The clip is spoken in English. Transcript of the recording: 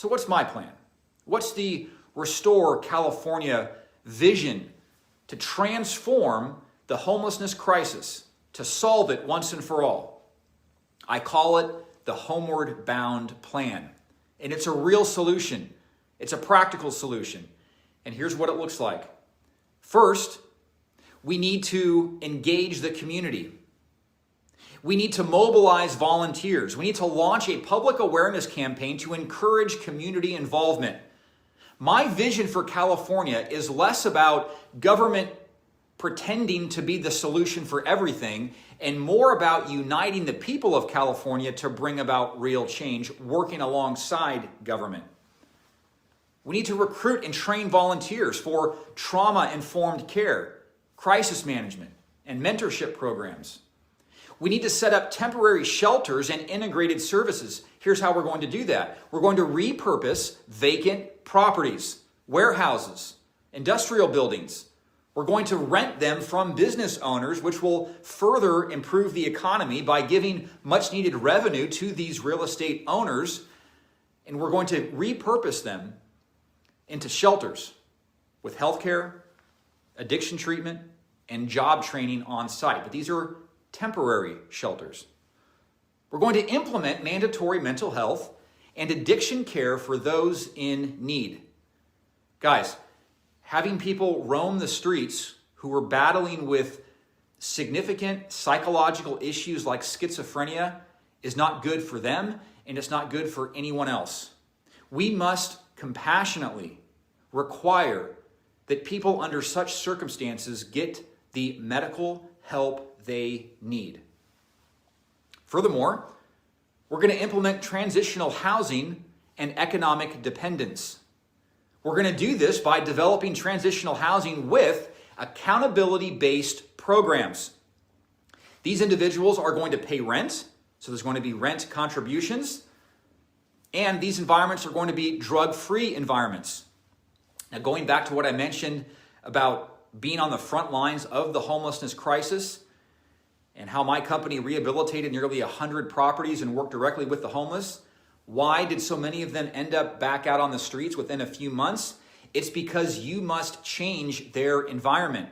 So what's my plan? What's the Restore California vision to transform the homelessness crisis, to solve it once and for all? I call it the Homeward Bound Plan. And it's a real solution. It's a practical solution. And here's what it looks like. First, we need to engage the community. We need to mobilize volunteers. We need to launch a public awareness campaign to encourage community involvement. My vision for California is less about government pretending to be the solution for everything and more about uniting the people of California to bring about real change, working alongside government. We need to recruit and train volunteers for trauma-informed care, crisis management, and mentorship programs. We need to set up temporary shelters and integrated services. Here's how we're going to do that. We're going to repurpose vacant properties, warehouses, industrial buildings. We're going to rent them from business owners, which will further improve the economy by giving much needed revenue to these real estate owners. And we're going to repurpose them into shelters with healthcare, addiction treatment, and job training on site. But these are temporary shelters. We're going to implement mandatory mental health and addiction care for those in need. Guys, having people roam the streets who are battling with significant psychological issues like schizophrenia is not good for them, and it's not good for anyone else. We must compassionately require that people under such circumstances get the medical help they need. Furthermore, we're going to implement transitional housing and economic dependence. We're going to do this by developing transitional housing with accountability-based programs. These individuals are going to pay rent, so there's going to be rent contributions, and these environments are going to be drug-free environments. Now, going back to what I mentioned about being on the front lines of the homelessness crisis and how my company rehabilitated nearly 100 properties and worked directly with the homeless, why did so many of them end up back out on the streets within a few months? It's because you must change their environment.